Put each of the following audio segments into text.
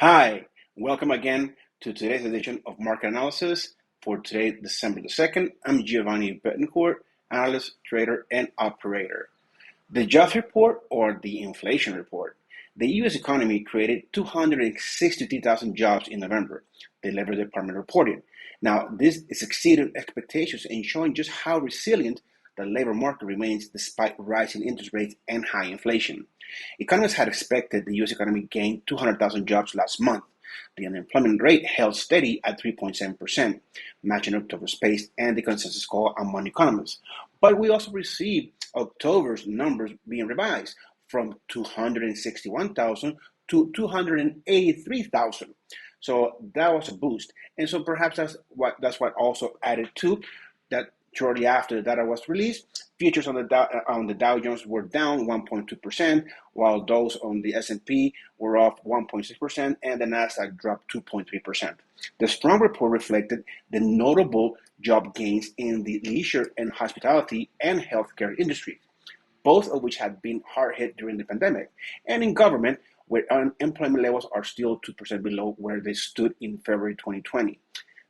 Hi, welcome again to today's edition of Market Analysis for today, December the 2nd. I'm Giovanni Betancourt, analyst, trader, and operator. The jobs report or the inflation report. The U.S. economy created 263,000 jobs in November, the Labor Department reported. Now, this is exceeded expectations and showing just how resilient the labor market remains despite rising interest rates and high inflation. Economists had expected the U.S. economy gain 200,000 jobs last month. The unemployment rate held steady at 3.7%, matching October's pace and the consensus call among economists. But we also received October's numbers being revised from 261,000 to 283,000. So that was a boost. And so perhaps that's what also added to that. Shortly after the data was released, futures on the Dow Jones were down 1.2%, while those on the S&P were off 1.6%, and the Nasdaq dropped 2.3%. The strong report reflected the notable job gains in the leisure and hospitality and healthcare industries, both of which had been hard hit during the pandemic, and in government, where unemployment levels are still 2% below where they stood in February 2020.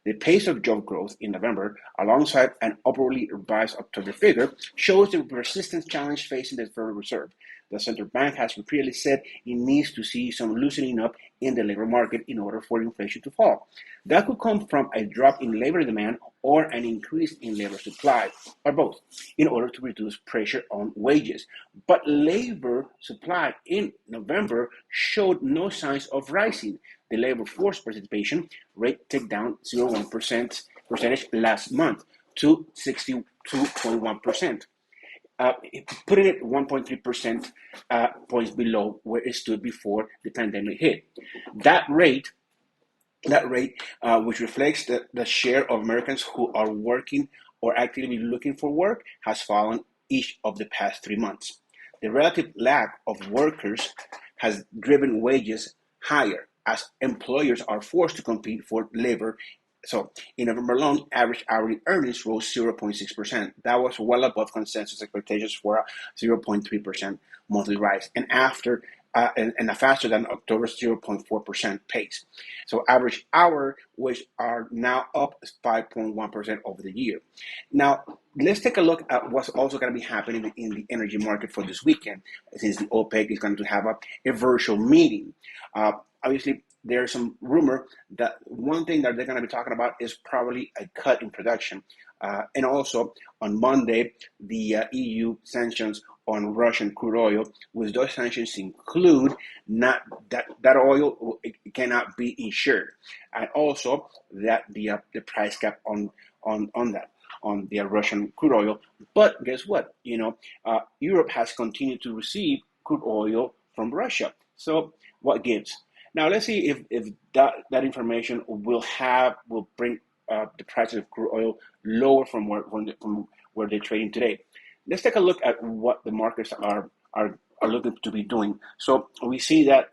The pace of job growth in November, alongside an upwardly revised October figure, shows the persistent challenge facing the Federal Reserve. The central bank has repeatedly said it needs to see some loosening up in the labor market in order for inflation to fall. That could come from a drop in labor demand or an increase in labor supply, or both, in order to reduce pressure on wages. But labor supply in November showed no signs of rising. The labor force participation rate ticked down 0.1% percentage last month to 62.1%, putting it 1.3% points below where it stood before the pandemic hit. That rate, which reflects the share of Americans who are working or actively looking for work, has fallen each of the past 3 months. The relative lack of workers has driven wages higher as employers are forced to compete for labor. So in November alone, average hourly earnings rose 0.6%. That was well above consensus expectations for a 0.3% monthly rise, and a faster than October's 0.4% pace. So average hour, which are now up 5.1% over the year. Now, let's take a look at what's also going to be happening in the energy market for this weekend, since the OPEC is going to have a virtual meeting. Obviously, there's some rumor that one thing that they're going to be talking about is probably a cut in production. And also on Monday, the EU sanctions on Russian crude oil, which those sanctions include not that oil cannot be insured, and also that the price cap on the Russian crude oil. But guess what? Europe has continued to receive crude oil from Russia. So what gives? Now let's see if that information will bring the price of crude oil lower from where they're trading today. Let's take a look at what the markets are looking to be doing. So we see that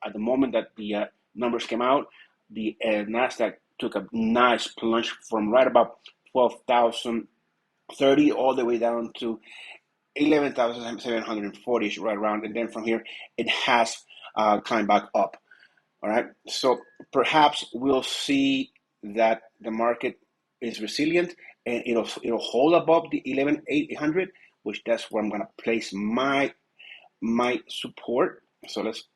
at the moment that the numbers came out, the Nasdaq took a nice plunge from right about 12,030 all the way down to 11,740 right around, and then from here it has climbed back up. All right, so perhaps we'll see that the market is resilient and it'll hold above the 11,800, which that's where I'm going to place my support. So let's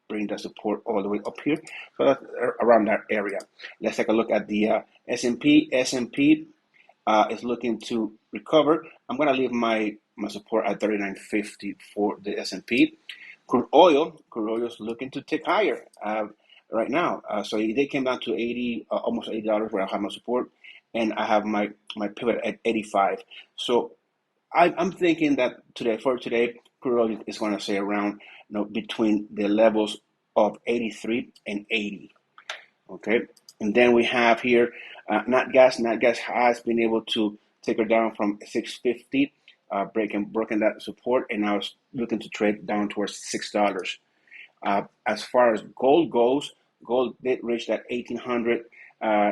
bring the support all the way up here, so that's around that area. Let's take a look at the S&P. S&P is looking to recover. I'm going to leave my support at 39.50 for the S&P. Crude oil is looking to tick higher right now. So they came down to 80, almost $80 where I have my support, and I have my pivot at 85. So I'm thinking that for today, crude oil is going to stay around, between the levels of 83 and 80. Okay, and then we have here Nat Gas. Nat Gas has been able to take her down from 650. Broken that support, and now it's looking to trade down towards $6. As far as gold goes, gold did reach that 1800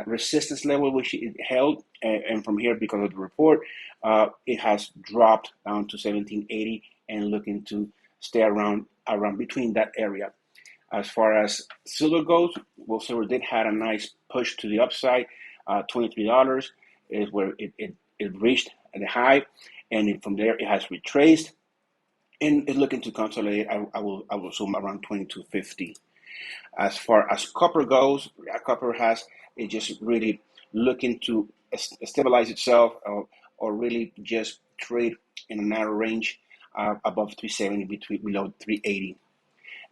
resistance level, which it held, and from here, because of the report, it has dropped down to 1780 and looking to stay around between that area. As far as silver goes, well, silver did had a nice push to the upside. $23 is where it reached at the high, and from there it has retraced and is looking to consolidate. I will assume around 22.50. As far as copper goes, copper has it just really looking to stabilize itself, or really just trade in a narrow range above 370, below 380.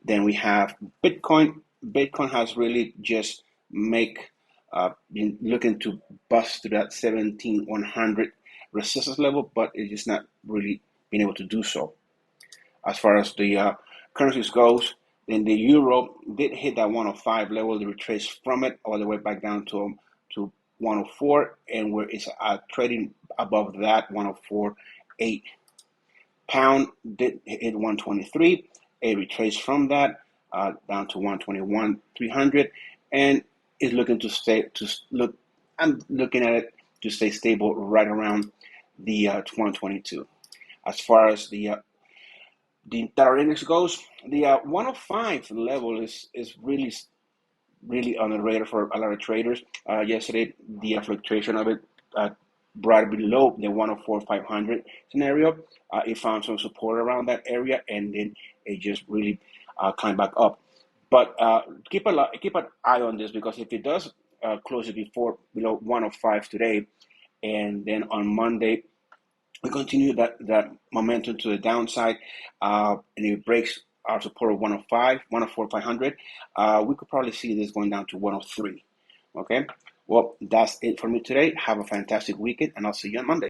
Then we have Bitcoin. Bitcoin has really just been looking to bust to that 17,100 resistance level, but it's just not really been able to do so. As far as the currencies goes, then the euro did hit that 105 level, the retrace from it all the way back down to 104, and where it's trading above that 104.8. Pound did hit 123, a retrace from that down to 121,300, and is looking to stay to look. I'm looking at it to stay stable right around the 122. As far as the dollar index goes, the 105 level is really on the radar for a lot of traders. Yesterday, the fluctuation of it brought it below the 104,500 scenario. It found some support around that area, and then it just really climbed back up. But keep an eye on this, because if it does close it below 105 today, and then on Monday we continue that momentum to the downside, and it breaks our support of 105, 104,500, we could probably see this going down to 103. Okay, well, that's it for me today. Have a fantastic weekend, and I'll see you on Monday.